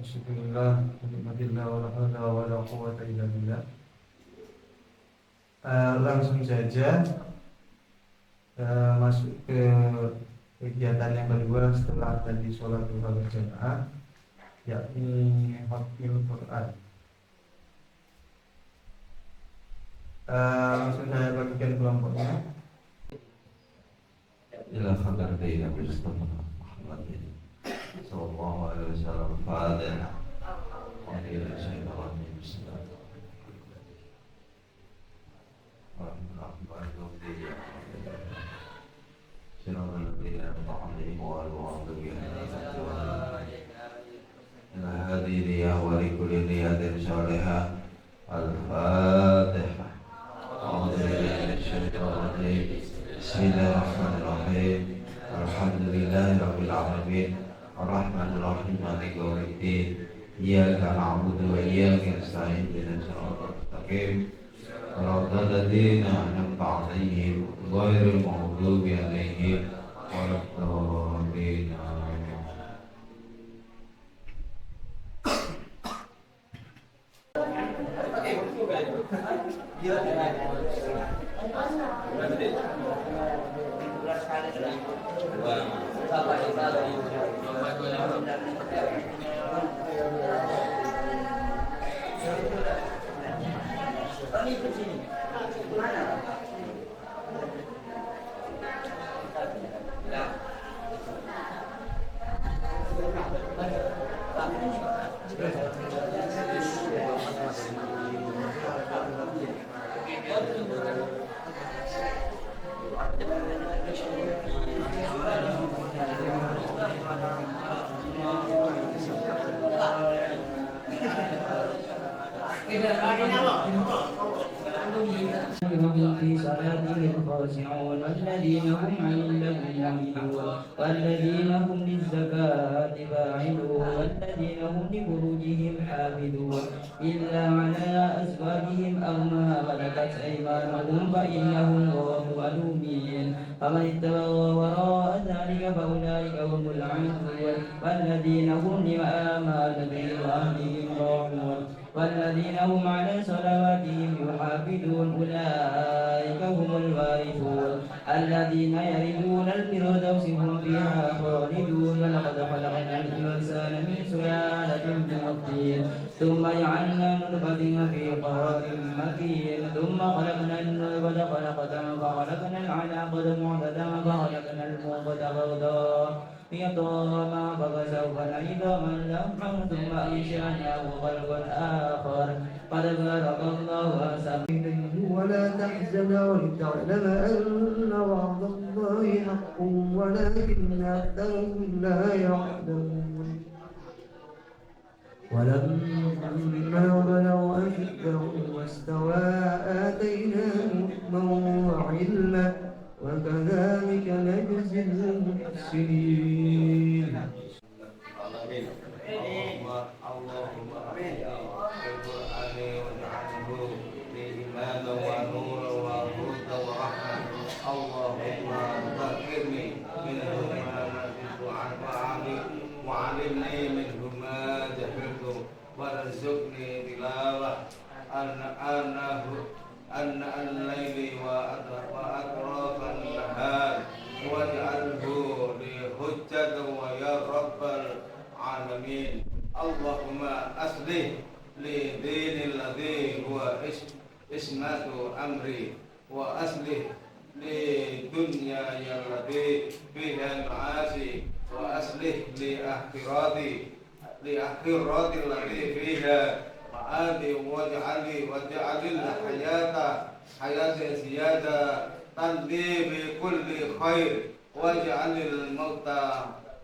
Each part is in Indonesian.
Bismillah, Alhamdulillah, wala haula wala quwwata illa billah. Langsung saja masuk ke kegiatan yang kedua setelah tadi sholat duha berjamaah, yakni hafil Quran. Langsung saya bagikan kelompoknya. إلى خبر بين مصطفى محمد صلى الله عليه وسلم فاتحة وإلى الشيطان بسم الله الرحمن الرحيم صراط الذين أنعمت عليهم غير المغضوب عليهم هذه نية ولكل نية صالحة الفاتحة أعوذ بالله من الشيطان الرجيم بسم الله الرحمن الرحيم الحمد لله رب العالمين الرحمن الرحيم مالك يوم الدين إياك نعبد وإياك نستعين اهدنا الصراط المستقيم صراط الذين أنعمت عليهم غير المغضوب عليهم ولا الضالين هم في صلاتهم خاشعون والذين هم عن اللغو معرضون والذين هم للزكاة فاعلون والذين هم لفروجهم حافظون إلا على أزواجهم أو ما ملكت أيمانهم فإنهم غير ملومين فمن اتبع وراء ذلك فأولئك هم العادون والذين هم لأمانتهم وعهدهم راعون والذين هم على صلواتهم يحافظون أولئك هم الوارثون الذين يرثون الفردوس هم فيها خالدون ولقد خلقنا الإنسان من سلالة من طين ثم جعلنا نطفة في قرار مكين ثم خلقنا النطفة خلقة فخلقنا العلقة معدة فخلقنا المضغة غضا يطامع فسوف العظام لحما ثم أنشأناه خلقا آخر قد بارك الله أحسن ولا تحزن ولتعلم أن وعد الله حق ولكن أكثرهم لا يعلمون ولما بلغ أشده واستوى آتيناه حكما وعلما وكذلك نجزي المحسنين. اللهم بالقرآن واجعله إيمانا ونورا وهدى ورحمة اللهم ذكرني منه ما نسيت وعلمني منه ما جهلت وارزقني تلاوة أن الليل وأطراف النهار واجعله لي حجة ويا رب العالمين. اللهم أصلح لي دين الذي هو عصمة أمري وأصلح لي دنياي التي فيها المعاصي وأصلح لي آخرتي التي فيها معادي واجعل الحياة حياة زيادة لي بكل خير واجعل الموت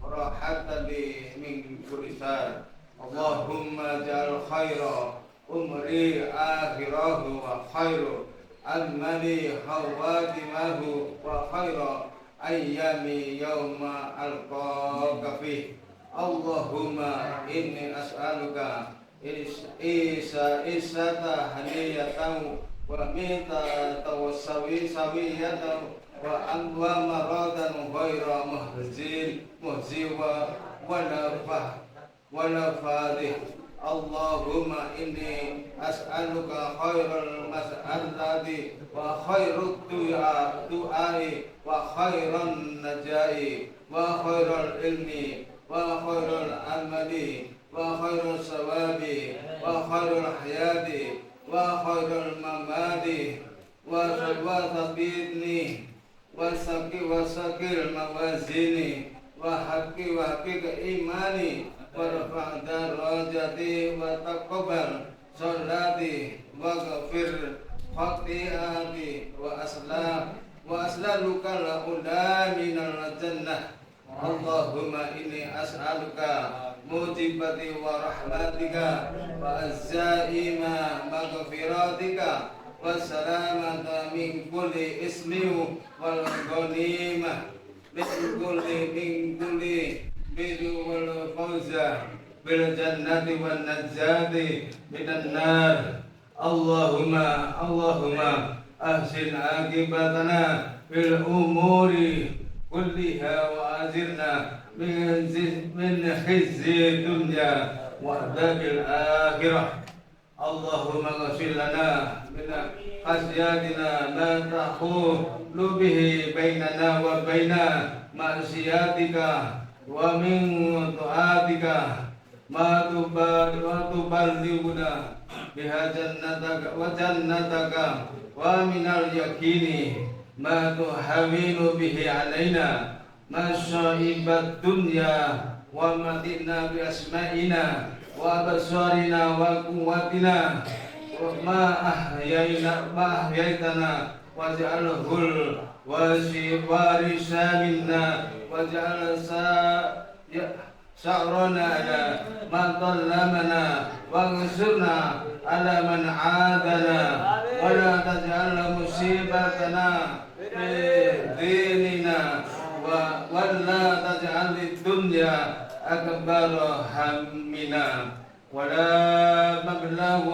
راحة لي من كل شر. اللهم اجعل خير أمري آخره وخير أملي خواتمه وخير أيامي يوم ألقاك فيه. اللهم إني أسألك إيسة هنية وميتة سوية ومرادا غير مهزي ولا والفاتح. اللهم إني أسألك خير المسألة وخير الدعاء وخير النجاة وخير العلم وخير العمل وخير الثواب وخير الحياة وخير الممات وثبتني وسكر موازيني وحقق إيماني وارفع درجتي وتقبل صلاتي واغفر خطيئاتي وأسلك الأولى من الجنة. اللهم إني أسألك موجبات ورحمتك وعزائم مغفرتك والسلامة من كل إثم والغنيمة من كل بر والفوز بالجنة والنجاة من النار. اللهم أحسن عاقبتنا في الأمور كلها وأجرنا من خزي الدنيا وعذاب الآخرة. اللهم اغفر لنا من خشيتنا ما تحول به بيننا وبين معصيتك ومن طاعتك ما تبلغنا بها جنتك ومن اليقين ما تهون به علينا مصائب الدنيا ومتعنا بأسمائنا وأبصارنا وقوتنا ما أحييتنا واجعله الوارث منا واجعل ثأرنا على من ظلمنا وانصرنا على من عادنا ولا تجعل مصيبتنا في ديننا ولا تجعل الدنيا أكبر همنا ولا مبلغ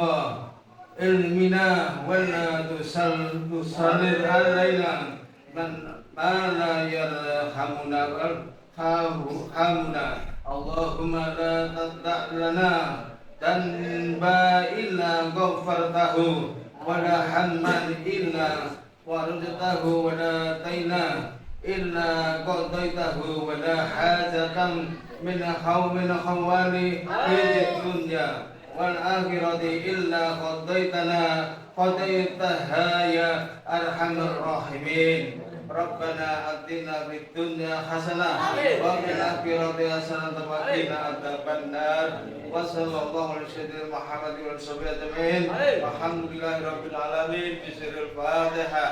علمنا ولا تسلط علينا من ما لا يرحمنا ويرحمنا. اللهم لا تدع لنا ذنبا إلا غفرته ولا هما إلا فرجته ولا دينا إلا قضيته ولا حاجة من خوال في الدنيا والآخرة إلا قضيتها يا أرحم الراحمين. ربنا آتنا في الدنيا حسنة وفي الآخرة حسنة وقنا عذاب النار. وصلى الله على سيدنا محمد وعلى آله أجمعين. والحمد لله رب العالمين. بسر الفاتحة.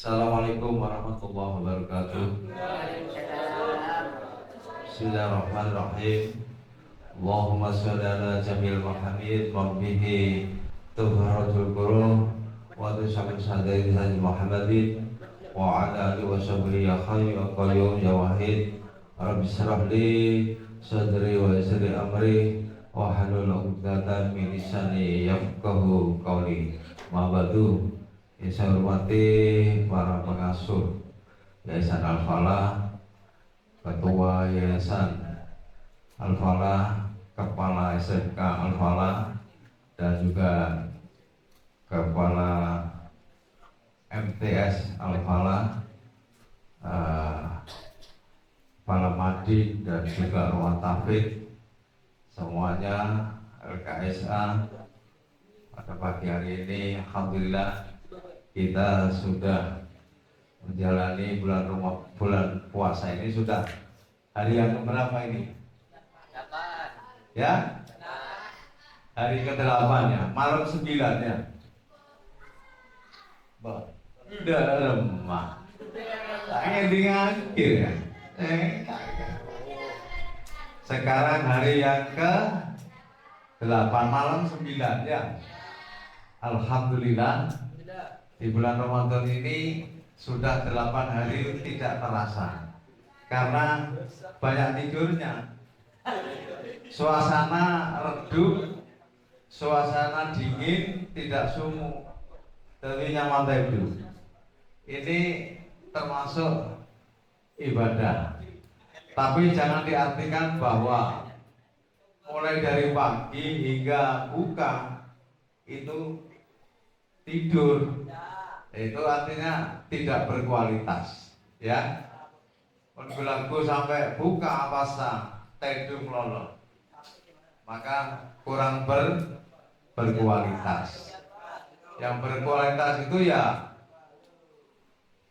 Assalamualaikum warahmatullahi wabarakatuh. Bismillahirrahmanirrahim. Allahumma sholli ala jamil Muhammad wa bihi tuharatul qulub wa tusyamil sadai sayyid Muhammadin wa ala alihi wa sahbihi ya hayy wa qayyum ya wahid. Rabbi shrah li sadri wa yassir li amri wa hlul 'uqdatam min lisani yafqahu qawli. Ma ba'du. Yang saya hormati para pengasuh Yayasan Al-Falah, Ketua Yayasan Al-Falah, Kepala SMK Al-Falah, dan juga Kepala MTS Al-Falah, Kepala Madi dan juga Ruang Tafid, semuanya LKSA. Pada pagi hari ini Alhamdulillah kita sudah menjalani bulan puasa ini sudah hari yang keberapa ini? Ya? Hari ke-8 ya, malam 9 ya. Udah lemah. Kayaknya di akhir ya. Sekarang hari yang ke-8 malam 9 ya. Alhamdulillah di bulan Ramadan ini sudah 8 hari tidak terasa karena banyak tidurnya, suasana redup, suasana dingin, tidak sumuk, tapi nyaman teduh. Ini termasuk ibadah. Tapi jangan diartikan bahwa mulai dari pagi hingga buka itu tidur. Itu artinya tidak berkualitas, ya. Lagu sampai buka puasa teduh melolo, maka kurang berkualitas. Yang berkualitas itu ya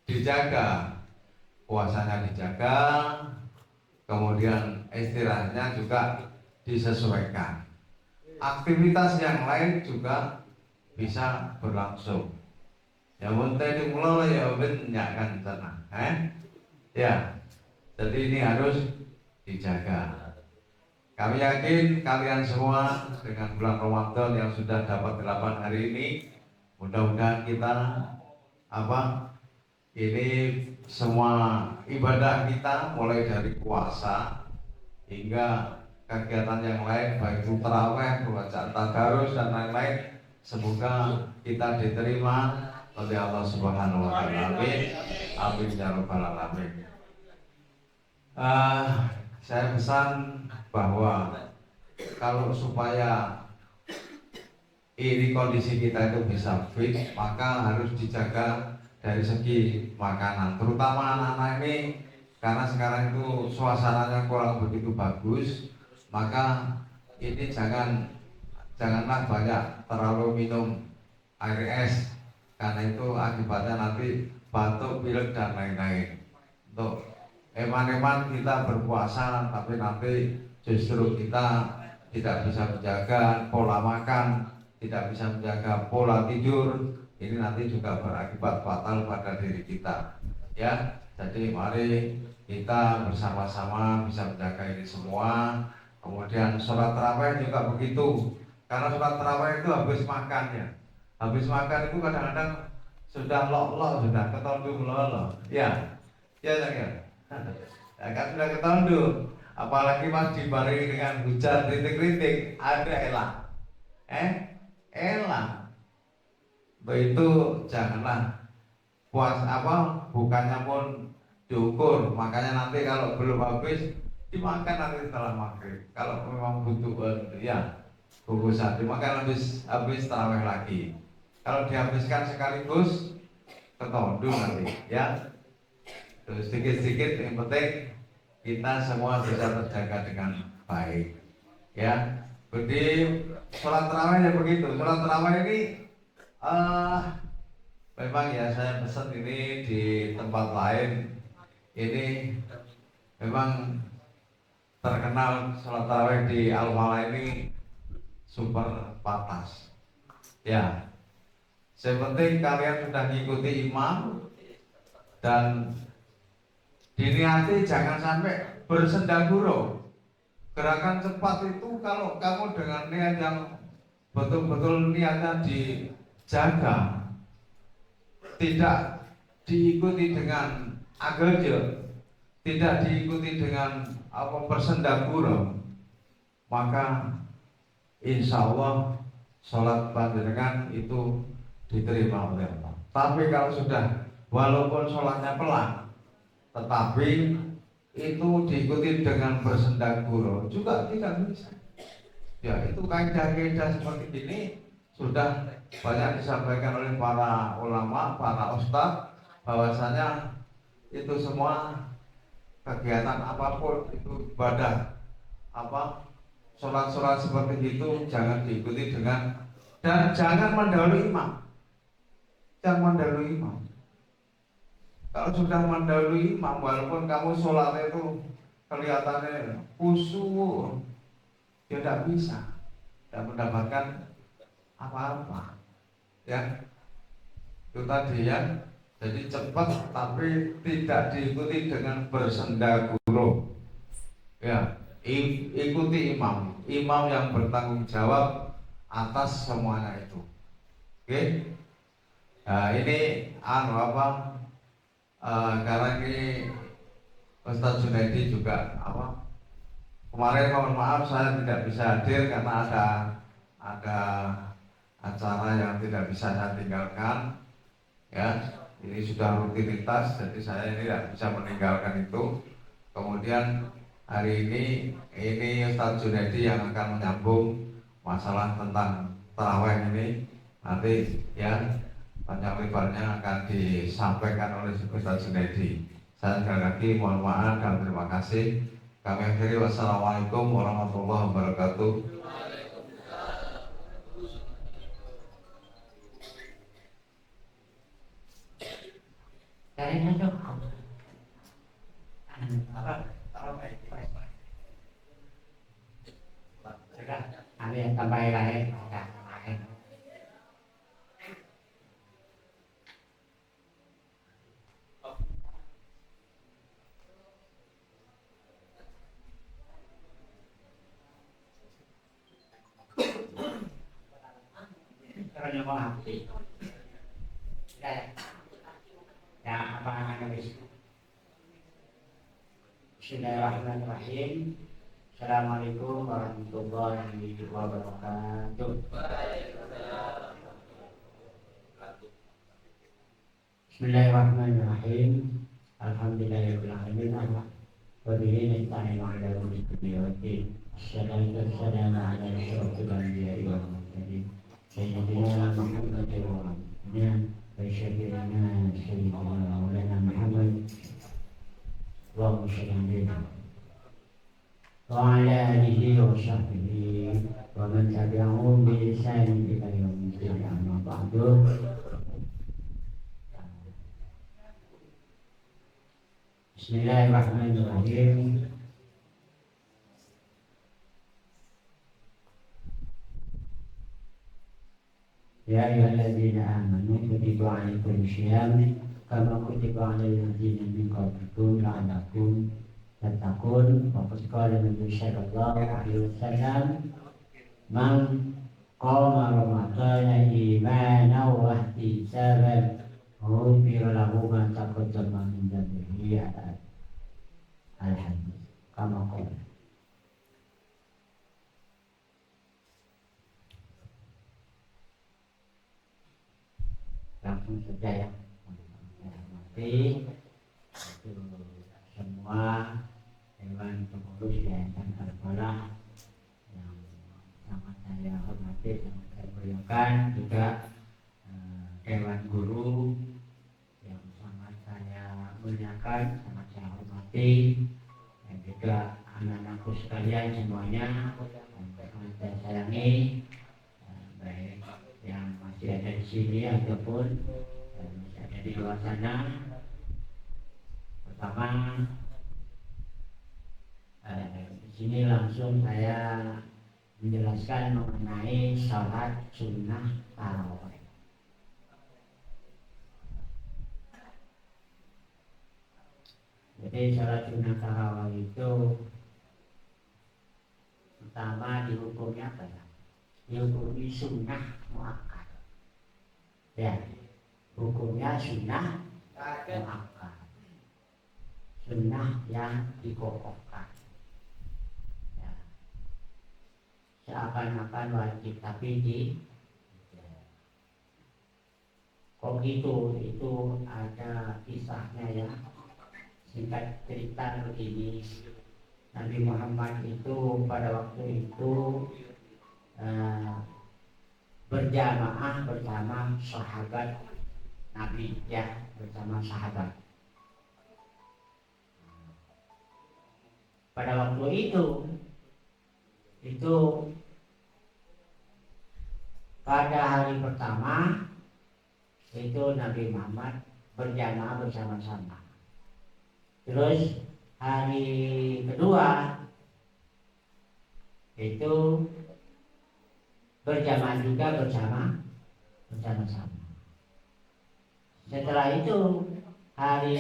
dijaga, puasanya dijaga, kemudian istirahatnya juga disesuaikan. Aktivitas yang lain juga bisa berlangsung. Ya muntah di mulai ya benyakan tenang, ya. Jadi ini harus dijaga. Kami yakin kalian semua dengan bulan Ramadan yang sudah dapat 8 hari ini, mudah-mudahan kita ini semua ibadah kita mulai dari puasa hingga kegiatan yang lain, baik itu tarawih, bacaan tadarus dan lain-lain, semoga kita diterima oleh Allah Subhanahu wa taala. Amin. Amin ya rabbal alamin. Saya pesan bahwa kalau supaya ini kondisi kita itu bisa fit, maka harus dijaga dari segi makanan, terutama anak-anak ini, karena sekarang itu suasananya kurang begitu bagus, maka ini janganlah banyak terlalu minum air es, karena itu akibatnya nanti batuk, pilek dan lain-lain. Untuk eman-eman kita berpuasa, tapi nanti justru kita tidak bisa menjaga pola makan, tidak bisa menjaga pola tidur. Ini nanti juga berakibat fatal pada diri kita, ya. Jadi mari kita bersama-sama bisa menjaga ini semua. Kemudian sholat tarawih juga begitu, karena sholat tarawih itu habis makan, ya. Habis makan itu kadang-kadang sudah lok-lok, sudah ketondu melolo, ya, ya. Ya kan sudah ketondu, apalagi mas dibarengi dengan hujan rintik-rintik, ada elah. Begitu janganlah bukannya pun diukur, makanya nanti kalau belum habis dimakan nanti setelah maghrib. Kalau memang butuh ya bungkusan dimakan habis tarawih lagi. Kalau dihabiskan sekaligus ketondu nanti, ya. Terus sedikit-sedikit, yang penting kita semua bisa terjaga dengan baik, ya. Jadi sholat tarawih ya begitu. Sholat tarawih ini memang ya saya pesan ini di tempat lain ini memang terkenal sholat tarawih di Al-Falah ini super patas, ya. Yang penting kalian sudah mengikuti imam dan diniati jangan sampai bersendaguro. Gerakan cepat itu kalau kamu dengan niat yang betul-betul niatnya dijaga, tidak diikuti dengan agaje, tidak diikuti dengan bersendaguro, maka insya Allah sholat panjenengan itu diterima oleh Allah. Tapi kalau sudah walaupun sholatnya pelan, tetapi itu diikuti dengan bersendaguro juga tidak bisa. Ya, itu kaidah-kaidah seperti ini sudah banyak disampaikan oleh para ulama, para ustadz, bahwasanya itu semua kegiatan apapun itu ibadah, sholat-sholat seperti itu jangan diikuti dengan, dan jangan mendahului imam. Jangan mendahului imam. Kalau sudah mendahului imam, walaupun kamu sholatnya itu kelihatannya khusyuk, ya tidak bisa, tidak mendapatkan apa-apa, ya. Itu tadi ya. Jadi cepat tapi tidak diikuti dengan bersendaguro, ya. Ikuti imam yang bertanggung jawab atas semuanya itu. Oke. Nah ini karena ini Ustaz Junaidi juga kemarin mohon maaf saya tidak bisa hadir karena ada acara yang tidak bisa saya tinggalkan, ya ini sudah rutinitas, jadi saya ini tidak bisa meninggalkan itu. Kemudian hari ini Ustadz Junaidi yang akan menyambung masalah tentang tarawih ini, nanti ya panjang lebarnya akan disampaikan oleh Ustadz Junaidi. Saya sekali lagi mohon maaf dan terima kasih. Kami akhiri, wassalamualaikum warahmatullahi wabarakatuh. Kayaknya dong. Ada yang tambah lain. Karena mau hati. Ya apa habis. Bismillahirrahmanirrahim. Assalamualaikum warahmatullahi wabarakatuh. Bismillahirrahmanirrahim. Alhamdulillahirabbil alamin. Wa bihi nasta'inu 'ala umuri dunya waddin. Assalamualaikum warahmatullahi wabarakatuh. Sayyidina Muhammad wa alihi Sayyidina Maulana Muhammad wa sallallahu wa ala alihi wa sahbihi wa man tabi'ahum bi ihsan ila yaumil qiyamah. Amma ba'du. Bismillahirrahmanirrahim. Ya ayyuhalladzina amanu kutiba 'alaikumus syiyam kama kutiba 'alal ladzina min qablikum la'allakum tattaqun. Wa qala Nabi sallallahu alaihi wasallam, man qama ramadhana imanan wa ihtisaban ghufira lahu ma taqaddama min dhanbihi. Al-hadits kama qala. Langsung saja ya. Nanti semua dewan pengurus Yayasan Al-Falah yang sangat saya hormati, sangat saya muliakan, juga dewan guru yang sangat saya muliakan, sangat saya hormati, dan juga anak-anakku sekalian semuanya yang sangat saya sayangi, baik yang masih ada di sini ataupun masih ada di luar sana. Pertama, di sini langsung saya menjelaskan mengenai salat sunnah tarawih. Jadi salat sunnah tarawih itu pertama dihukumnya apa ya? Dihukumi sunnah muakkad. Ya, hukumnya sunnah muakkad, sunnah yang dikokohkan. Ya. Seakan-akan wajib tapi kok gitu, itu ada kisahnya ya. Singkat cerita begini, Nabi Muhammad itu pada waktu itu berjamaah bersama sahabat Nabi, ya, bersama sahabat. Pada waktu itu pada hari pertama itu Nabi Muhammad berjamaah bersama-sama. Terus hari kedua itu berjamaah juga bersama-sama. Setelah itu hari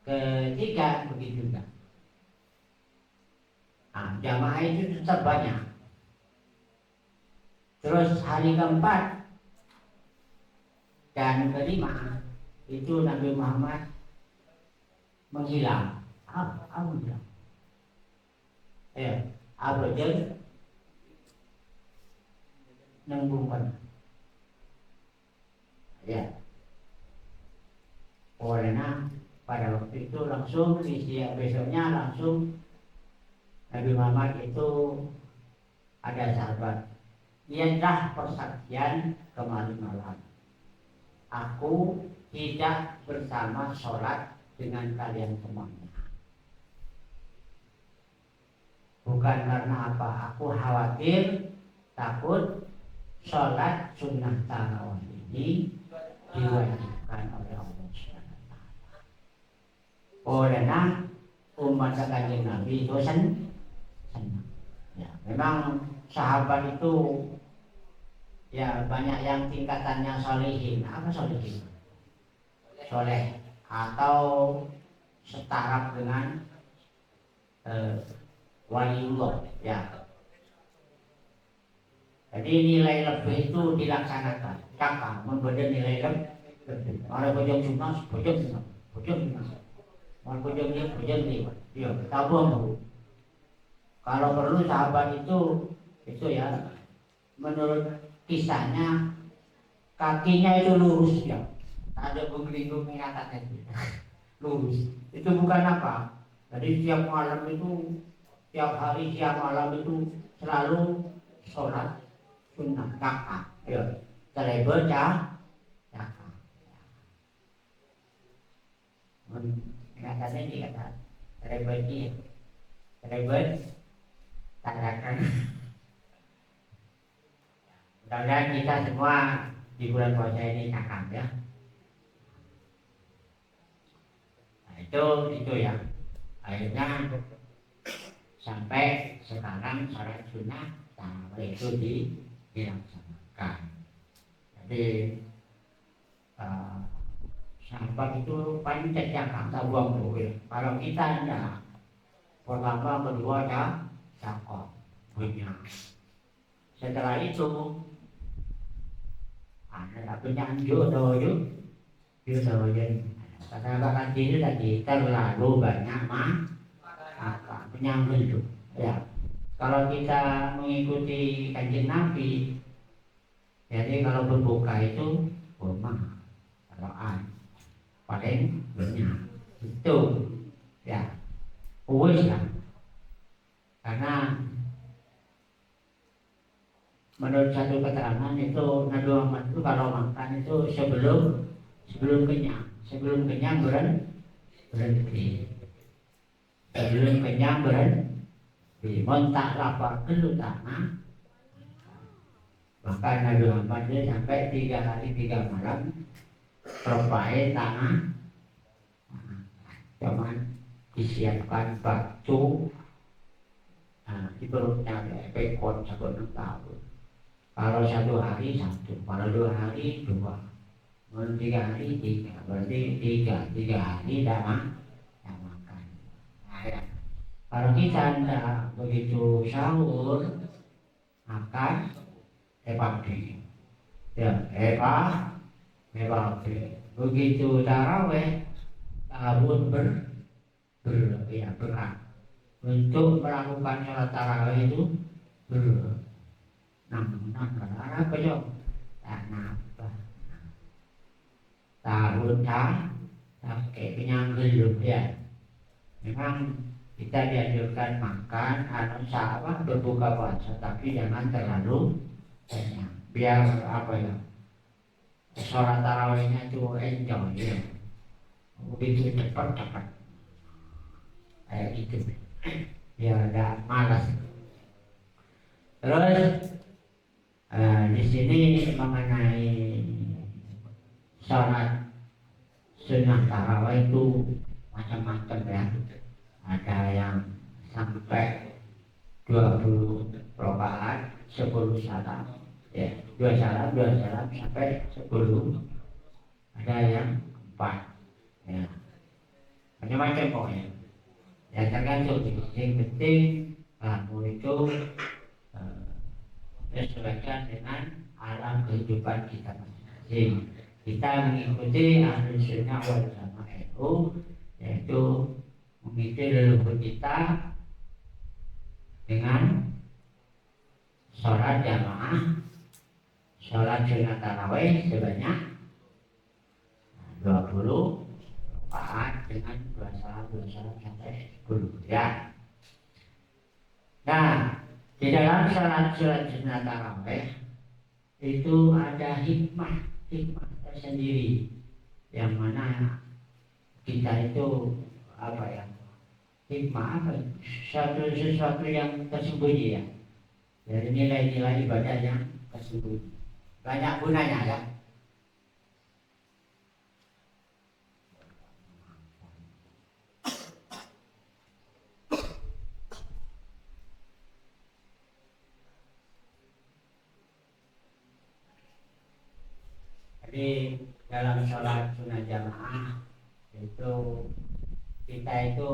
ketiga begitu juga. Jamaah itu tetap banyak. Terus hari keempat dan kelima itu Nabi Muhammad menghilang. Abrojel nembungkan. Ya. Karena pada waktu itu langsung besoknya langsung Nabi Muhammad itu ada sahabat, "Inilah persaksian kemarin malam. Aku tidak bersama sholat dengan kalian semuanya. Bukan karena apa, aku khawatir takut sholat sunnah tarawih ini diwajibkan oleh Allah SWT. Karena umat Kanjeng Nabi itu senang. Ya, memang sahabat itu ya banyak yang tingkatannya solehin. Apa solehin? Soleh atau setara dengan waliullah, ya. Jadi nilai lebih itu dilaksanakan. Kakak memberi nilai lebih. Orang bojong sunnah, bojong sunnah. Orang bojong ini, ya, tabung. Kalau perlu sahabat itu ya, menurut kisahnya kakinya itu lurus ya. Ada gunggling atasnya itu lurus. Itu bukan apa. Jadi tiap malam itu, tiap hari tiap malam itu selalu sholat sunnah kakak. Ya, terlebih kakak. Atasnya di atas. Terlebih tandakan. Mudah-mudahan kita semua di bulan puasa ini cakap ya. Itu ya. Akhirnya sampai sekarang sholat sunnah tarawih itu dilaksanakan. Jadi sahabat itu paling cakap tak buang duit. Kalau kita enggak, pertama kedua cakap punya. Setelah itu ada penyanjur karena bahkan diri tadi terlalu banyak penyambut itu. Ya, kalau kita mengikuti Kanjeng Nabi, jadi kalau berbuka itu rumah, kalau paling banyak itu, ya, uwes lah. Karena menurut satu keterangan itu Nabi Muhammad itu kalau makan itu sebelum kenyang berhenti. Sebelum kenyang berhenti. Montak lapar dulu tanah. Maka Nabi Muhammad itu sampai 3 hari 3 malam terpakai tanah. Cuman disiapkan batu di perutnya pekot 1 tahun. Kalau 1 hari 1, kalau 2 hari 2, kalau 3 hari 3, berarti 3 hari dah makan. Nah, ya. Kalau kita tidak begitu sahur, makan pagi, ya pagi. Begitu taraweh, tahun berat. Untuk melakukan sholat taraweh itu apa yo? Tahun pakai penyanggelum ya. Memang kita dianjurkan makan sahabat berbuka puasa, tapi jangan terlalu banyak. Biar apa ya? Sholat tarawihnya itu enjoy ya. Begitu cepat. Kayak gitu. Ya ada malas. Terus di sini mengenai sholat sunnah tarawih itu macam-macam ya. Ada yang sampai 20 rakaat 10 salam, ya 2 salam sampai 10. Ada yang 4, ya macam-macam pokoknya. Ya tergantung. Yang penting kamu itu sesuaikan dengan alam kehidupan kita masing-masing. Kita mengikuti Ahlus Sunnah wal Jamaah NU, yaitu mengikuti leluhur kita dengan sholat jamaah sunat tarawih sebanyak 20 rakaat dengan 2 salam sampai 10 ya. Nah, di dalam salat sunat tarawih itu ada hikmah tersendiri yang mana kita itu apa ya, hikmah apa, sesuatu yang tersembunyi ya, dari nilai-nilai ibadah yang tersembunyi, banyak gunanya ya. Jadi dalam sholat sunat jamaah itu kita itu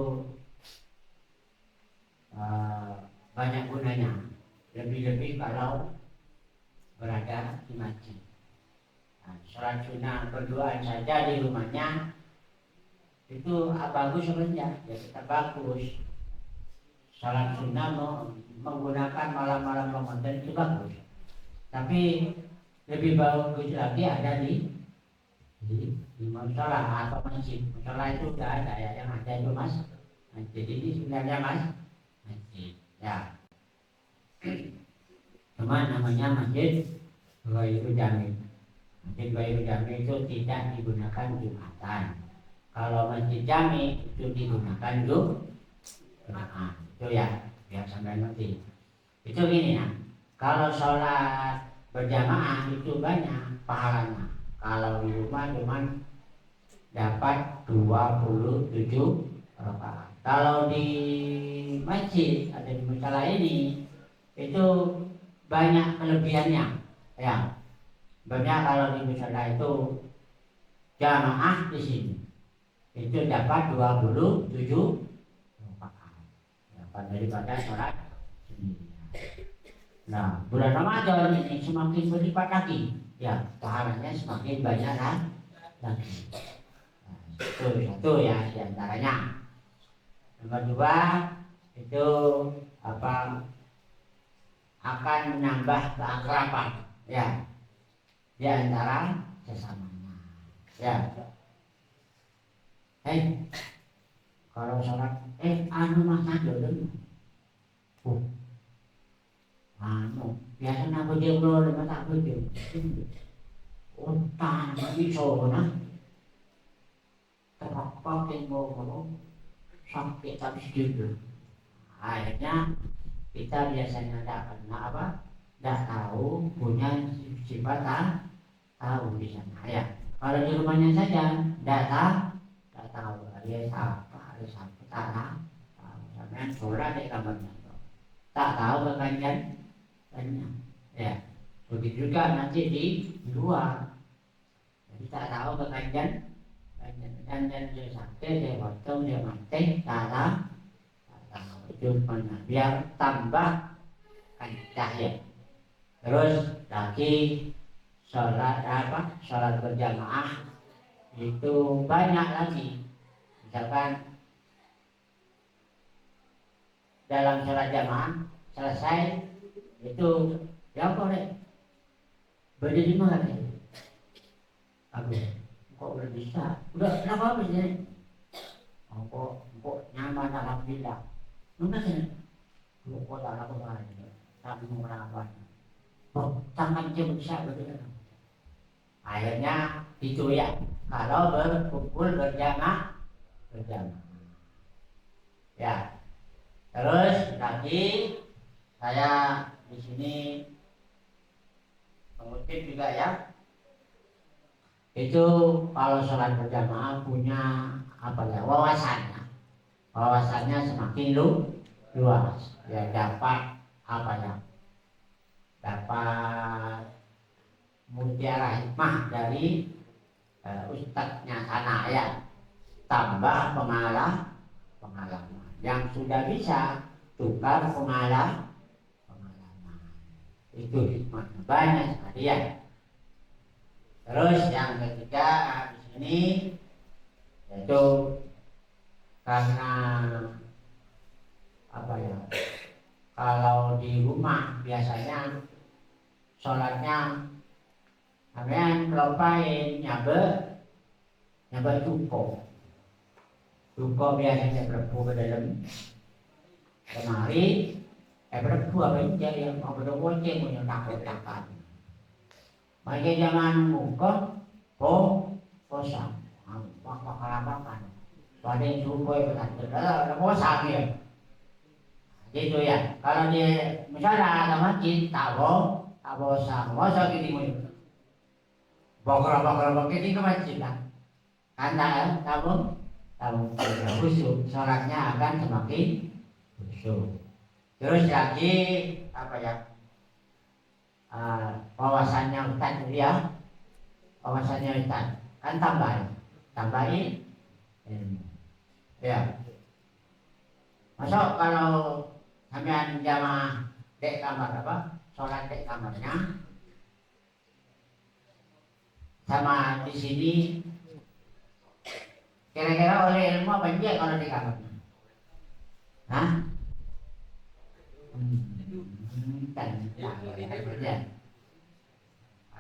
banyak gunanya, lebih-lebih kalau berada di masjid. Nah, sholat sunat berduaan saja di rumahnya itu bagus sebenarnya, ya kita bagus. Sholat sunat menggunakan malam-malam Ramadan itu bagus, tapi lebih bagus lagi ada di musola atau masjid. Musola itu udah ada ya, yang ada itu mas masjid. Ini sebenarnya masjid ya, cuma namanya masjid Ghairul Jami. Masjid Ghairul Jami itu tidak digunakan Jumatan. Kalau masjid Jami itu digunakan Jumat. Itu ya, biar sampai ngerti. Itu gini ya, kalau sholat berjamaah itu banyak pahalanya. Kalau di rumah cuma dapat 27 rakaat. Kalau di masjid atau di musola ini itu banyak kelebihannya ya. Banyak kalau di musola itu jamaah di sini itu dapat 27 rakaat. Dapat daripada sholat sendiri. Nah, bulan Ramadan ini semakin berlipat lagi, ya pahalanya semakin banyak lagi. Nah, itu satu ya diantaranya. Nomor 2 itu akan menambah keakraban ya di antara sesamanya. Ya. Kalau sholat makan dulu. Biasanya aku dia belum lima tak betul. Utang bisa na. Terapa yang mau sampai tak setuju. Akhirnya kita biasanya tidak pernah tidak tahu, punya sifat tahu di sana ya. Kalau di rumahnya saja tidak tahu. Dia siapa tak tahu. Sampai sholat di kamarnya tak tahu kekanjian ya. Begitu juga nanti di luar, jadi tak tahu kekanjian dan dia sakit, dia potong, dia mati, tak tahu. Itu mana biar tambah cahaya. Terus lagi sholat berjamaah itu banyak lagi. Misalkan dalam sholat jamaah selesai itu ya boleh berdiri mana nih? Aku kok udah bisa, udah kenapa begini? Kok nyaman alhamdulillah. Mana sih? Kok tak apa tapi mau apa? Tangan dia bisa berdiri. Akhirnya itu ya, kalau berkumpul berjamaah. Ya. Terus lagi saya di sini mengutip juga ya. Itu kalau sholat berjamaah punya wawasannya semakin luas. Ya dapat dapat mutiara hikmah dari ustadznya sana ya. Tambah pengalaman yang sudah bisa tukar pengalaman. Itu hikmahnya banyak sekali ya. Terus yang ketiga di sini yaitu karena kalau di rumah biasanya sholatnya Sampean kelopain nyabe cuko. Cuko biasanya berlebu ke dalam lemari. Berlebu apa yang mau berlebu punya takut-takutan. Bagi zaman muka, posang, makan. Pada cuko itu ada posang ya. Gitu ya. Kalau dia misalnya ada masjid, tahu posang, gini mungkin. Bakar ini ke masjid lah. Karena tahu khusyuk, sholatnya akan semakin khusyuk. Terus lagi apa ya? Wawasannya Ustaz ya, wawasannya Ustaz kan tambahin, ya. Masuk kalau sampean jamaah dek kamar apa, sholat dek kamarnya, sama di sini, kira-kira oleh ilmu apa aja kalau di kamarnya? Hah?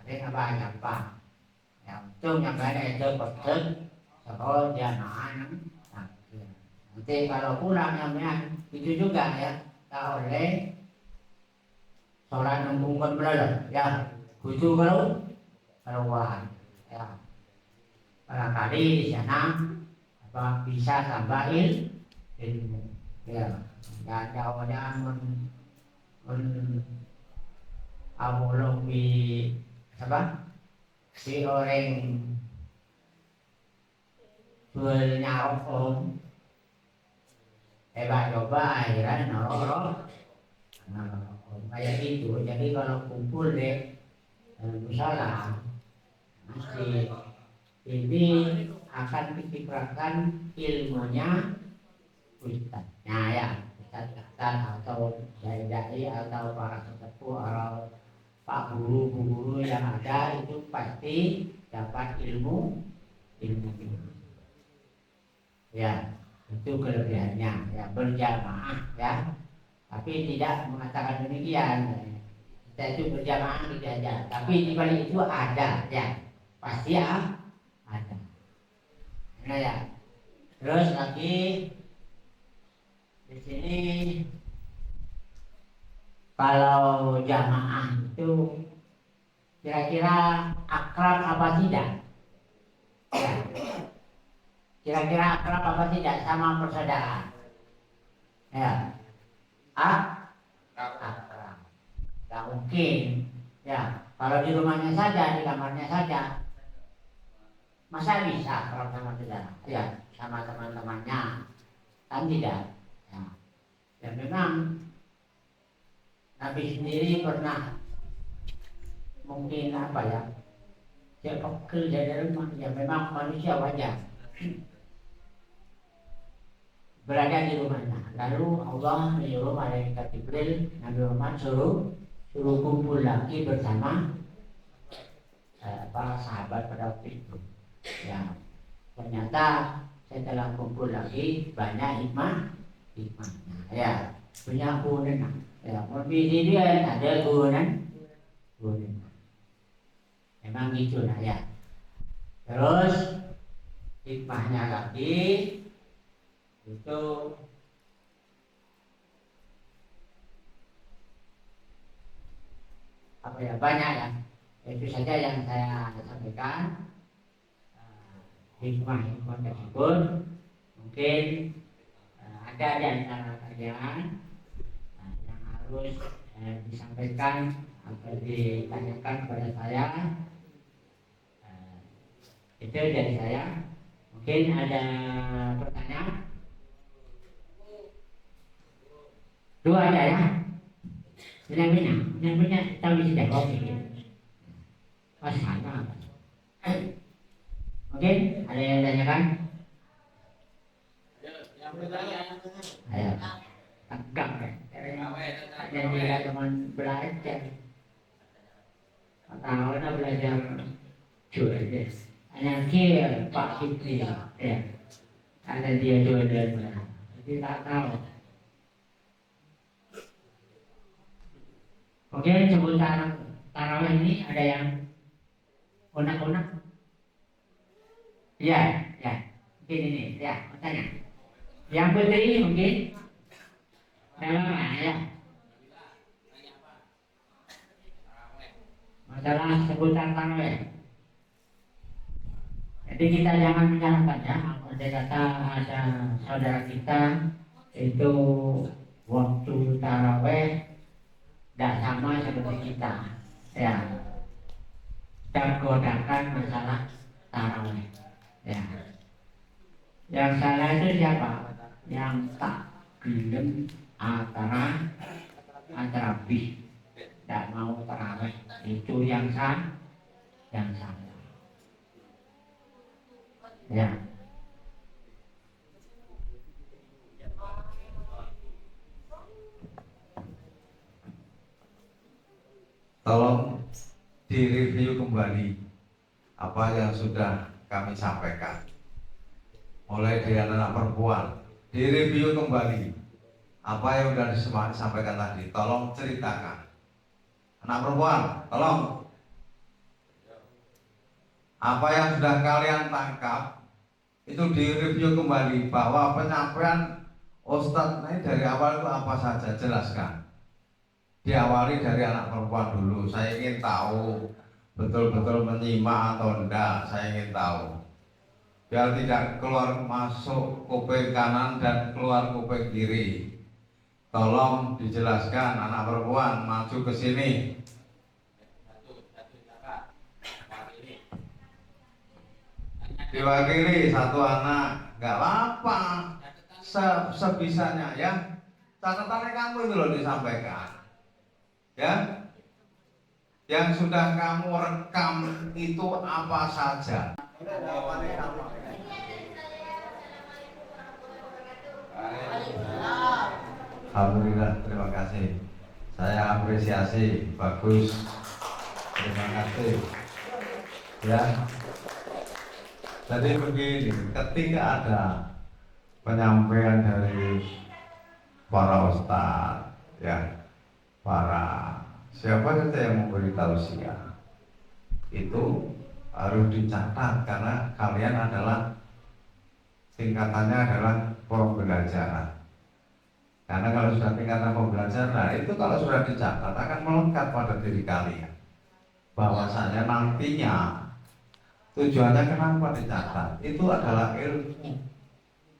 Ada apa? Yang itu yang ada itu betul. Kalau dia nahan, nanti kalau pulang yang itu juga ya, tak oleh sholat nunggukan belum, ya, kudu keluar, ya. Barangkali di sana apa bisa tambahin ilmu, ya. Dan jawabannya awalnya si orang jualnya om coba akhirnya norok kayak gitu. Jadi kalau kumpul deh musalah mesti ini akan dikiprakan ilmunya ustadznya ya, ustadz atau dai atau para sesepuh atau pak guru yang ada itu pasti dapat ilmu ya. Itu kelebihannya ya, berjamaah ya, tapi tidak mengatakan demikian kita itu berjamaah gitu aja, tapi di balik itu ada ya, pasti ya ada. Nah ya, terus lagi di sini kalau jamaah itu kira-kira akrab apa tidak ya? Kira-kira akrab apa tidak sama persaudaraan? Ya, akrab. Tidak mungkin. Ya, kalau di rumahnya saja, di kamarnya saja, masa bisa akrab sama saudara? Ya, sama teman-temannya, kan tidak. Ya, dan memang Nabi sendiri pernah mungkin apa ya? Dia pekil dari rumah. Ya, memang manusia wajar berada di rumahnya. Lalu Allah menyuruh malaikat Jibril, Nabi Muhammad suruh kumpul lagi bersama para sahabat pada waktu itu. Ya, ternyata setelah kumpul lagi banyak hikmahnya. Ya, punya keuntungan. Ya, lebih dia ada keuntungan. Memang gitu lah ya. Terus hikmahnya lagi itu apa ya, banyak ya. Itu saja yang saya sampaikan. Hikmah tersebut mungkin ada di antara kalian yang harus disampaikan atau ditanyakan kepada saya. Itu dari saya. Mungkin ada pertanyaan? Dua aja ya. Yang punya tahu sudah oke. Sama. Mungkin ada yang tanyakan? Yang bertanya. Ayo. Tegak ya. Dan dia teman belajar. Tahunnya belajar jual. Hanya kira Pak Kipli ya. Ada dia jual. Jadi tak tahu. Oke, sebutan tarawih ini ada yang Unak-unak. Iya, ya. Mungkin ini, ya, tanya. Yang putri mungkin. Ya. Masalah seputar tarawih. Jadi kita jangan menyalahkan ya. Ada kata ada saudara kita itu waktu tarawih tidak sama seperti kita. Ya, tergodakan masalah tarawih. Ya, yang salah itu siapa? Yang tak gelem antara bis, tidak mau tarawih, itu yang salah. Ya. Tolong direview kembali apa yang sudah kami sampaikan. Mulai dari anak perempuan, direview kembali apa yang sudah disampaikan tadi. Tolong ceritakan. Anak perempuan, tolong. Apa yang sudah kalian tangkap itu direview kembali, bahwa penyampaian Ustadz ini dari awal itu apa saja, jelaskan. Diawali dari anak perempuan dulu. Saya ingin tahu betul-betul menyimak atau enggak. Saya ingin tahu, biar tidak keluar masuk kuping kanan dan keluar kuping kiri. Tolong dijelaskan. Anak perempuan maju ke sini. Diwakili satu anak, nggak apa-apa, sebisanya ya. Catatannya kamu itu loh disampaikan, ya. Yang sudah kamu rekam itu apa saja. Alhamdulillah, terima kasih. Saya apresiasi, bagus. Terima kasih. Ya. Jadi begini, ketika ada penyampaian dari para ustadz, ya, para siapa saja yang memberi tausiah, itu harus dicatat karena kalian adalah tingkatannya adalah pembelajaran. Karena kalau sudah tingkatan pembelajaran, itu kalau sudah dicatat akan melekat pada diri kalian. Bahwasanya nantinya tujuannya kenapa dicatat? Itu adalah ilmu.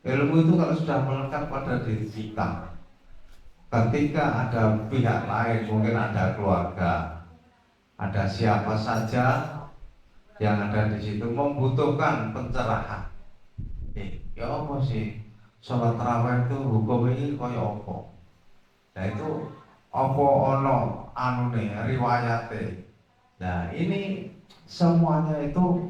Ilmu itu kalau sudah melekat pada diri kita, ketika ada pihak lain, mungkin ada keluarga, ada siapa saja yang ada di situ membutuhkan pencerahan. Ya apa sih? Sholat tarawih itu hukum ini kaya apa? Nah itu apa ono anune riwayate. Nah ini semuanya itu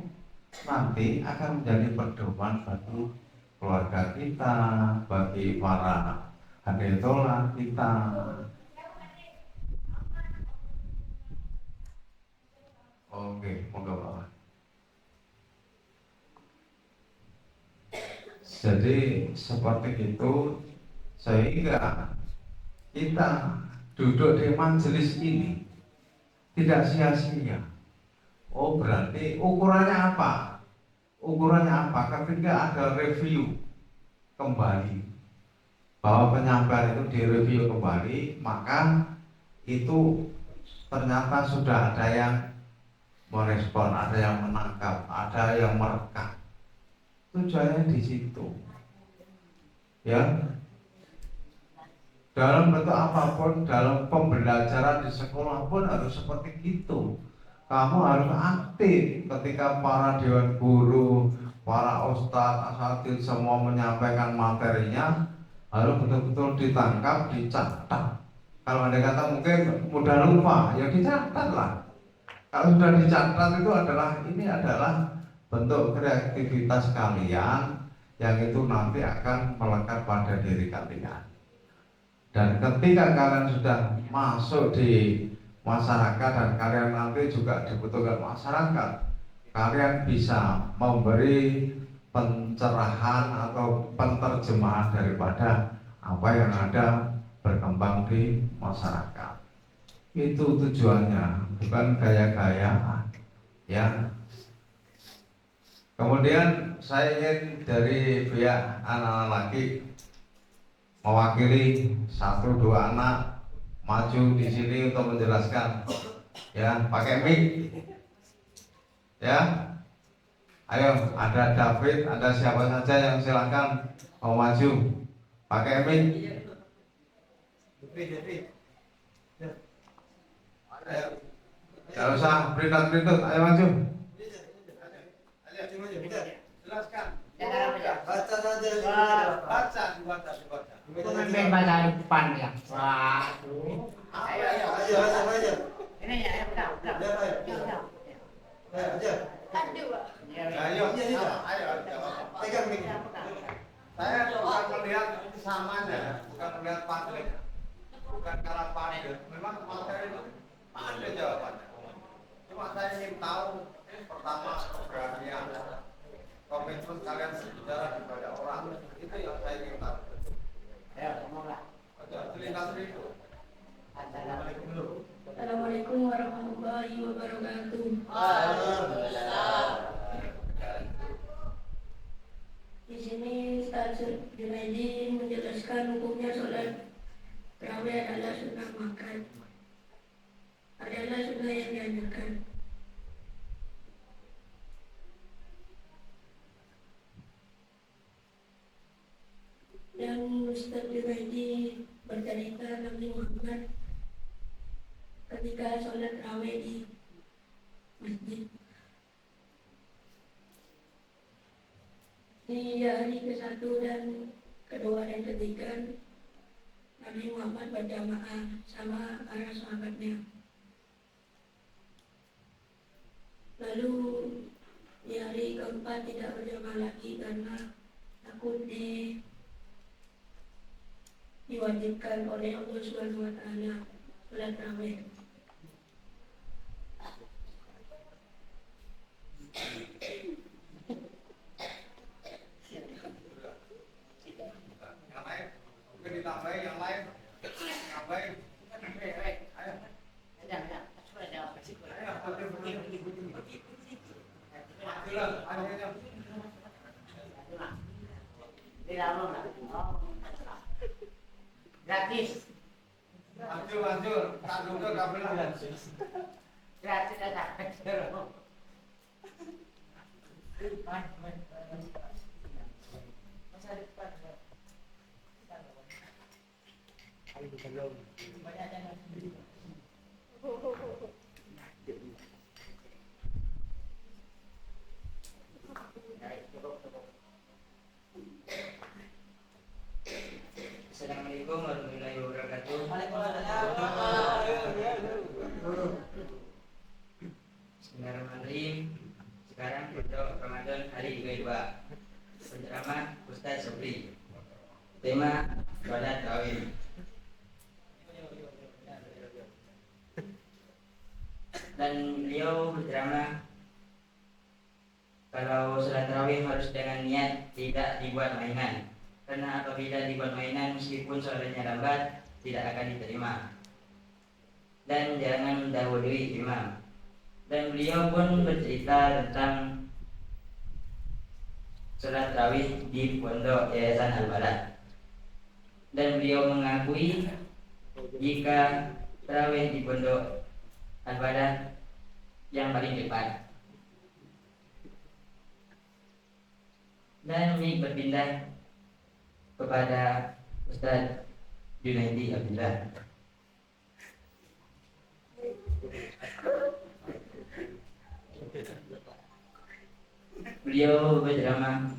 nanti akan menjadi pedoman bagi keluarga kita, bagi para haditola kita. Oke, monggo Pak. Jadi seperti itu, sehingga kita duduk di majelis ini tidak sia-sia. Oh berarti ukurannya apa? Ukurannya apa? Ketika ada review kembali, bahwa penyampaian itu direview kembali, maka itu ternyata sudah ada yang merespon, ada yang menangkap, ada yang merekam. Tujuannya di situ, ya. Dalam bentuk apapun, dalam pembelajaran di sekolah pun harus seperti itu. Kamu harus aktif ketika para dewan guru, para ustadz, asatidz semua menyampaikan materinya, harus betul-betul ditangkap, dicatat. Kalau ada kata mungkin mudah lupa, ya dicatat lah. Kalau sudah dicatat itu ini adalah bentuk kreativitas kalian yang itu nanti akan melekat pada diri kalian. Dan ketika kalian sudah masuk di masyarakat dan kalian nanti juga dibutuhkan masyarakat, kalian bisa memberi pencerahan atau penterjemahan daripada apa yang ada berkembang di masyarakat. Itu tujuannya, bukan gaya-gayaan, ya. Kemudian saya ingin dari pihak anak-anak laki mewakili 1-2 anak maju di sini untuk menjelaskan, ya, pakai mic, ya. Ayo, ada David, ada siapa saja yang silakan mau maju, pakai mic. Ayo, tidak usah berintut-berintut, ayo maju. Jelaskan. Baca saja. Baca. Pemimpin bahasa depan ya. Waduh. Ayo. Ini ya, udah. Ayo. Pegang mic. Saya bukan melihat samanya, bukan melihat pandai, bukan karena pandai. Memang materi itu pandai jawabannya. Cuma saya ingin tahu pertama keberanian, komitmen kalian berbicara di banyak orang, itu yang saya ingin tahu. Ya, ngomonglah. Cerita itu. Assalamualaikum warahmatullahi wabarakatuh. Di sini Ustaz Junaidi menjelaskan hukumnya sholat tarawih adalah sunnah makan, adalah sunnah yang dianjurkan. Dan Ustaz Junaidi bercerita Nabi Muhammad ketika sholat tarawih di masjid. Di hari ke-1 dan kedua dan ketiga, Nabi Muhammad berjamaah sama para sahabatnya. Lalu di hari keempat tidak berjamaah lagi karena takut diwajibkan oleh Allah Subhanahu wa taala sholat tarawih. Yang lain, mungkin ditambahin yang lain, tambahin. Ayo. Gratis. Hancur, tanggung ke kabelah. Gratis aja. Assalamualaikum warahmatullahi wabarakatuh. Bismillahirrahmanirrahim. Sekarang untuk Ramadan hari kedua. Penceramah Ustaz Sobri. Tema sholat tarawih. Dan beliau berceramah kalau sholat tarawih harus dengan niat, tidak dibuat mainan. Karena apabila dibuat mainan meskipun sholatnya lambat tidak akan diterima. Dan jangan mendahului imam. Dan beliau pun bercerita tentang sholat tarawih di Pondok Yayasan Al-Balad. Dan beliau mengakui jika tarawih di Pondok Al-Balad yang paling cepat. Dan ini berpindah kepada Ustaz Junaidi Abdullah. Beliau berceramah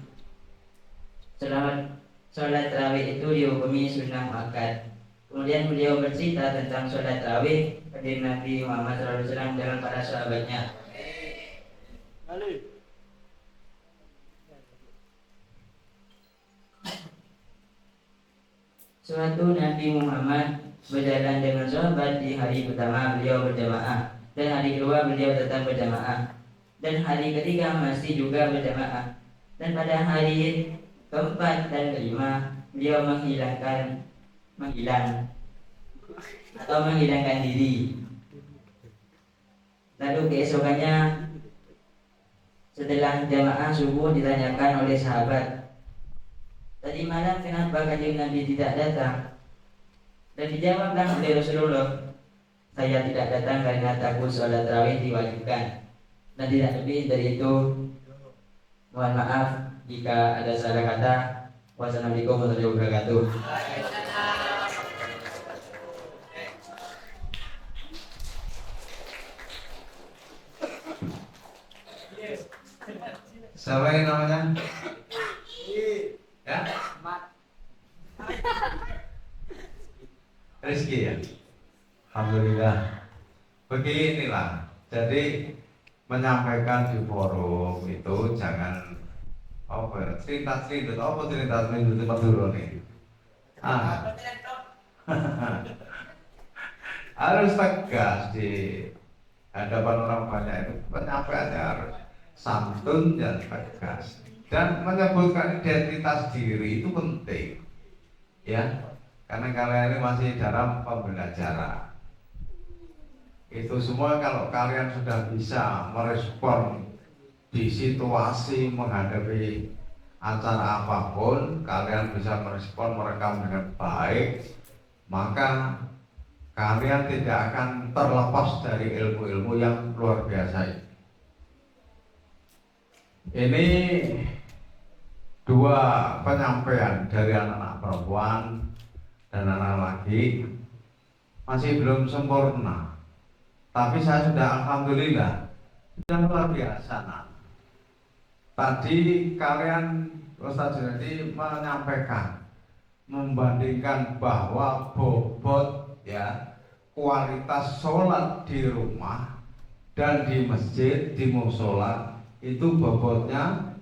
sholat tarawih itu dihukumi sunnah muakkad. Kemudian beliau bercerita tentang sholat tarawih dari Nabi Muhammad SAW dengan para sahabatnya. Suatu Nabi Muhammad berjalan dengan sahabat di hari pertama beliau berjamaah, dan hari kedua beliau tetap berjamaah, dan hari ketiga masih juga berjamaah, dan pada hari keempat dan kelima beliau menghilangkan diri. Lalu keesokannya Setelah jamaah subuh ditanyakan oleh sahabat, tadi malam kenapa kanjeng Nabi tidak datang? Dan dijawablah oleh Rasulullah, saya tidak datang karena takut sholat tarawih diwajibkan. Dan tidak lebih dari itu. Mohon maaf jika ada salah kata. Wassalamualaikum warahmatullahi wabarakatuh. Siapa yang namanya? Ya? Rizky ya? Alhamdulillah. Beginilah. Jadi menyampaikan di forum itu jangan cerita-cerita itu Madura nih. Harus tegas di hadapan orang banyak itu, penyampaiannya harus santun dan tegas, dan menyebutkan identitas diri itu penting ya, karena kalian ini masih dalam pembelajaran. Itu semua kalau kalian sudah bisa merespon di situasi menghadapi acara apapun, kalian bisa merespon, merekam dengan baik, maka kalian tidak akan terlepas dari ilmu-ilmu yang luar biasa ini. Ini dua penyampaian dari anak-anak perempuan dan anak laki masih belum sempurna, tapi saya sudah alhamdulillah sudah luar biasa. Tadi kalian Ustaz Junadi menyampaikan, membandingkan bahwa bobot ya kualitas sholat di rumah dan di masjid, di musola itu bobotnya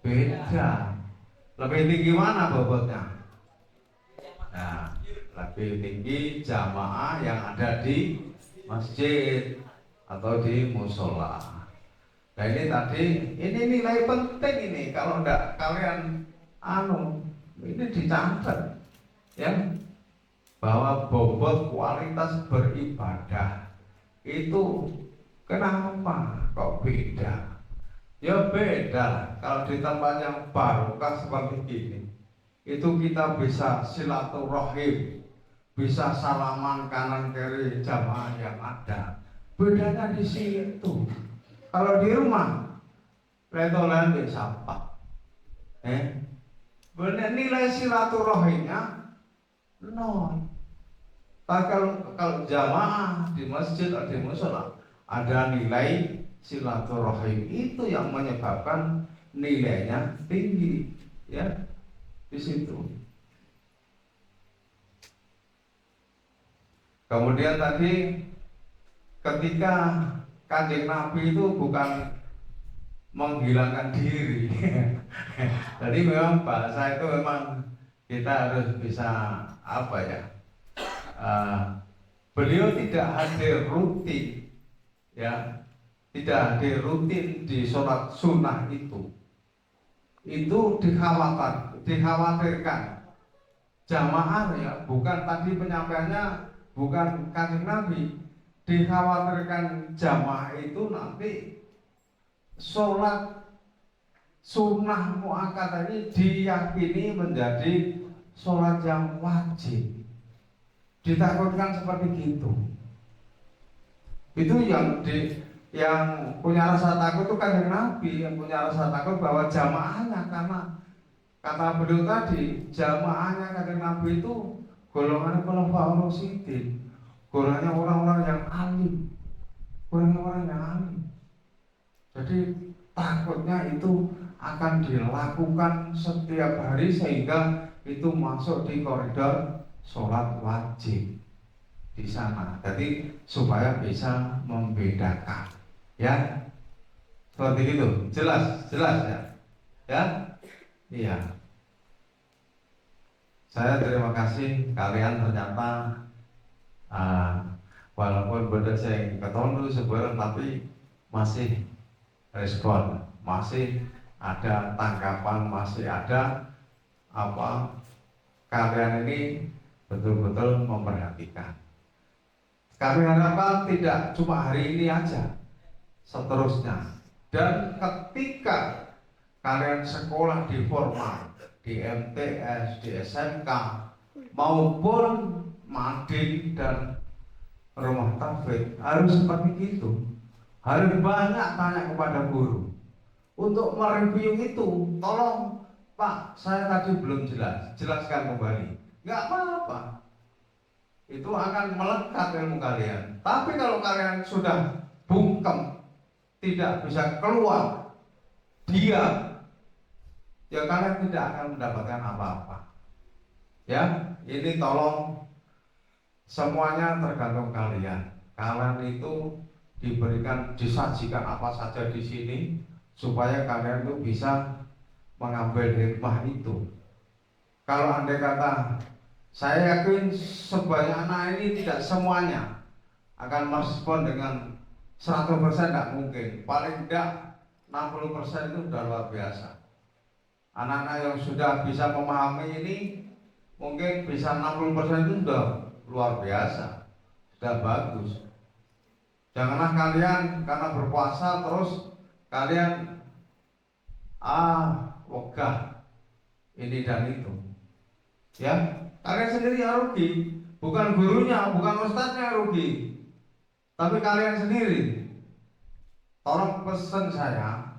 beda. Lebih tinggi mana bobotnya? Nah, lebih tinggi jamaah yang ada di masjid atau di musola. Nah ini tadi, ini nilai penting ini. Kalau enggak kalian ini dicatat ya, bahwa bobot kualitas beribadah itu kenapa kok beda? Ya beda. Kalau di tempat yang barokah seperti ini, itu kita bisa silaturahim, bisa salaman kanan kiri jamaah yang ada. Bedanya di situ. Kalau di rumah, letolan di sampah. Benar nilai silaturahimnya nol. Kalau jamaah di masjid atau di musola ada nilai silaturahim, itu yang menyebabkan nilainya tinggi, ya di situ. Kemudian tadi ketika Kanjeng Nabi itu bukan menghilangkan diri. Jadi memang bahasa itu memang kita harus bisa beliau tidak hadir rutin, ya, tidak hadir rutin di sholat sunnah itu dikhawatirkan jamaah ya, bukan tadi penyampaiannya bukan Kanjeng Nabi, dikhawatirkan jamaah itu nanti sholat sunnah muakkadah ini diyakini menjadi sholat yang wajib. Ditakutkan seperti gitu. Itu yang punya rasa takut itu kan Nabi, yang punya rasa takut bahwa jamaahnya, karena kata beliau tadi jamaahnya Kanjeng Nabi itu golongan khulafaur rasyidin, golongannya orang-orang yang alim, orang-orang yang alim. Jadi takutnya itu akan dilakukan setiap hari sehingga itu masuk di koridor sholat wajib di sana. Jadi supaya bisa membedakan, ya seperti itu. Jelas ya, ya, iya. Saya terima kasih kalian ternyata walaupun beda saya ketemu sebenarnya, tapi masih respon, masih ada tanggapan, masih ada kalian ini betul-betul memperhatikan. Kami harapkan tidak cuma hari ini aja, seterusnya Dan ketika kalian sekolah di formal, di MTS, di SMK maupun mading dan rumah tahfidz harus seperti itu. Harus banyak tanya kepada guru untuk mereview itu. Tolong Pak, saya tadi belum jelas, jelaskan kembali. Nggak apa-apa, itu akan melekat ilmu kalian. Tapi kalau kalian sudah bungkem, tidak bisa keluar, diam, ya kalian tidak akan mendapatkan apa-apa. Ya, ini tolong semuanya tergantung kalian. Kalian itu diberikan, disajikan apa saja di sini supaya kalian itu bisa mengambil hikmah itu. Kalau andai kata, saya yakin sebanyak anak ini tidak semuanya akan merespon dengan 100%, tidak mungkin. Paling tidak 60% itu sudah luar biasa. Anak-anak yang sudah bisa memahami ini mungkin bisa 60% itu sudah luar biasa, sudah bagus. Janganlah kalian karena berpuasa terus kalian wegah ini dan itu. Ya, kalian sendiri yang rugi, bukan gurunya, bukan ustadznya yang rugi, tapi kalian sendiri. Tolong pesan saya,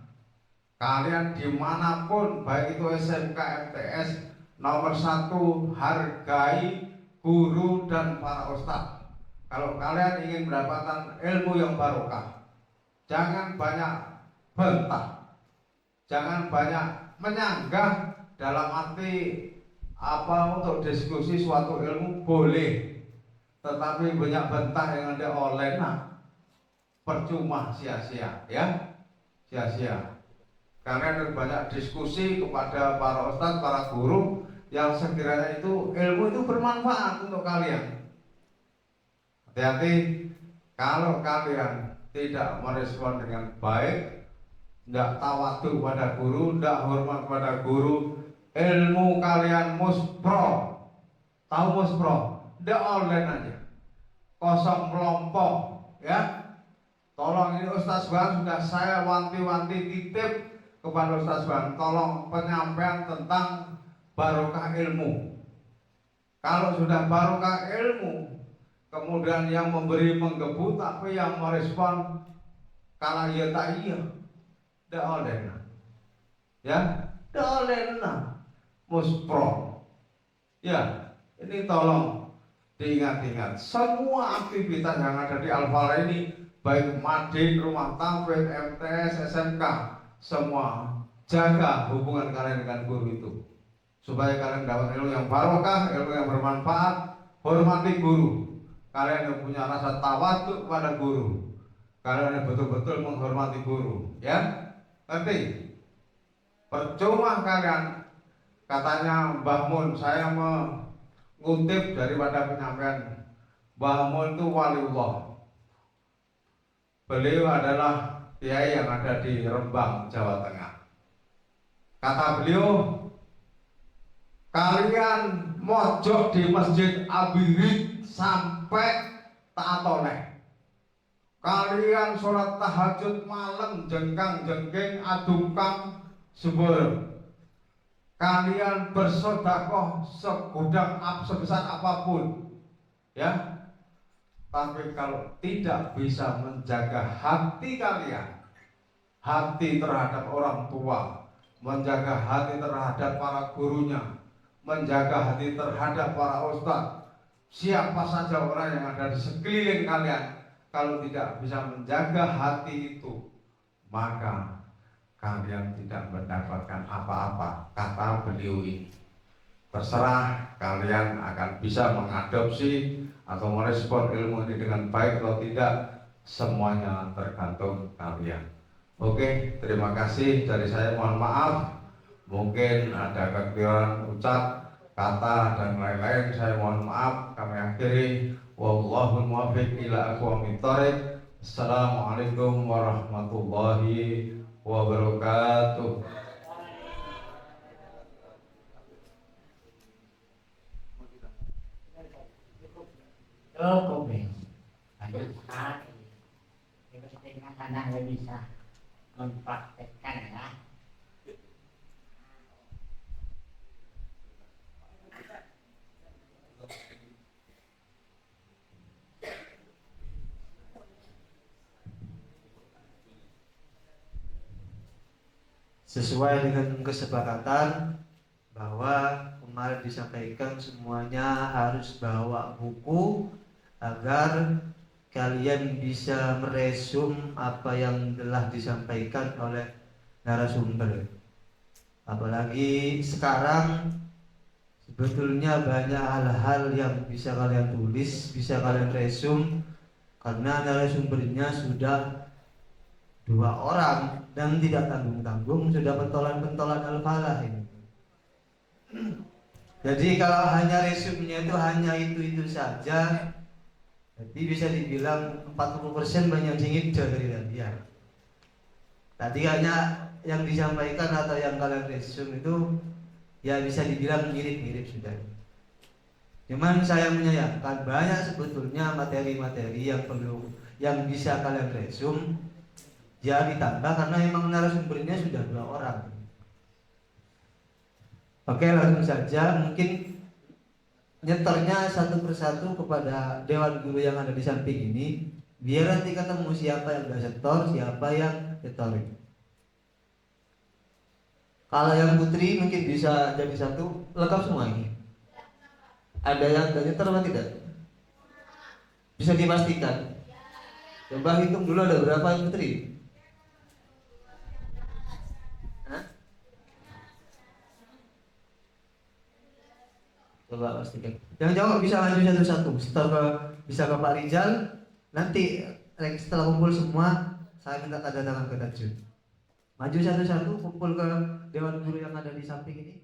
kalian dimanapun, baik itu SMK, MTS, nomor 1 hargai guru dan para ustadz. Kalau kalian ingin mendapatkan ilmu yang barokah, jangan banyak bantah, jangan banyak menyanggah. Dalam arti untuk diskusi suatu ilmu boleh, tetapi banyak bantah yang ada online, percuma, sia-sia, ya, sia-sia. Karena banyak diskusi kepada para ustadz, para guru yang sekiranya itu ilmu itu bermanfaat untuk kalian. Hati-hati kalau kalian tidak merespon dengan baik, tidak tawadhu pada guru, tidak hormat pada guru, ilmu kalian muspro. Tahu muspro? Tidak online aja, kosong kelompok, ya. Tolong, ini Ustaz Bang sudah saya wanti-wanti titip kepada Ustaz Bang, tolong penyampaian tentang barokah ilmu. Kalau sudah barokah ilmu, kemudian yang memberi menggebu, tapi yang merespon kalah iya tak iya, tidak oleh, ya, tidak oleh muspro. Ya, ini tolong diingat-ingat. Semua aktivitas yang ada di Al-Falah ini, baik mading, rumah tahfidz, MTS, SMK, semua jaga hubungan kalian dengan guru itu, supaya kalian dapat ilmu yang barokah, ilmu yang bermanfaat. Hormati guru. Kalian yang punya rasa tawadhu kepada guru, kalian yang betul-betul menghormati guru, ya. Nanti percuma kalian katanya Mbah Mun, saya mengutip daripada penyampaian Mbah Mun itu waliullah. Beliau adalah kiai yang ada di Rembang, Jawa Tengah. Kata beliau, kalian mojok di Masjid Abirid sampai tak toleh. Kalian sholat tahajud malam jengkang-jengking adungkang subur. Kalian bersedekah segudang sebesar apapun, ya. Tapi kalau tidak bisa menjaga hati kalian, hati terhadap orang tua, menjaga hati terhadap para gurunya, menjaga hati terhadap para ustadz, siapa saja orang yang ada di sekeliling kalian, kalau tidak bisa menjaga hati itu, maka kalian tidak mendapatkan apa-apa. Kata beliau ini, terserah kalian akan bisa mengadopsi atau merespon ilmu ini dengan baik atau tidak, semuanya tergantung kalian. Oke, terima kasih dari saya. Mohon maaf, mungkin ada kekeliruan ucap, kata dan lain-lain. Saya mohon maaf. Kami akhiri. Wallahu muwaffiq ila aqwamit thoriq. Assalamualaikum warahmatullahi wabarakatuh. Cukup nih, lanjut ini setengah sana nggak bisa. mempraktekkan ya. Sesuai dengan kesepakatan bahwa kemarin disampaikan semuanya harus bawa buku agar kalian bisa meresum apa yang telah disampaikan oleh narasumber. Apalagi sekarang sebetulnya banyak hal-hal yang bisa kalian tulis, bisa kalian resum karena narasumbernya sudah 2 orang dan tidak tanggung-tanggung, sudah pentolan-pentolan al-falah ini. Jadi kalau hanya resumnya itu hanya itu saja, jadi bisa dibilang 40% banyak singit dari kalian. Tadi hanya yang disampaikan atau yang kalian resum itu ya bisa dibilang mirip-mirip sudah. Cuman saya menyayangkan banyak sebetulnya materi-materi yang bisa kalian resum ya ditambah karena memang narasumbernya sudah 2 orang. Oke, langsung saja mungkin nyetornya satu persatu kepada dewan guru yang ada di samping ini, biar nanti ketemu siapa yang udah setor, siapa yang setorin. Kalau yang putri mungkin bisa jadi satu, lengkap semua ini. Ada yang udah nyetor atau tidak? Bisa dipastikan. Coba hitung dulu ada berapa yang putri. Coba pastikan. Yang jawab bisa maju satu-satu. Bisa ke Pak Rizal. Nanti setelah kumpul semua, saya minta tanda tangan ke Tajud. Maju satu-satu, kumpul ke dewan guru yang ada di samping ini.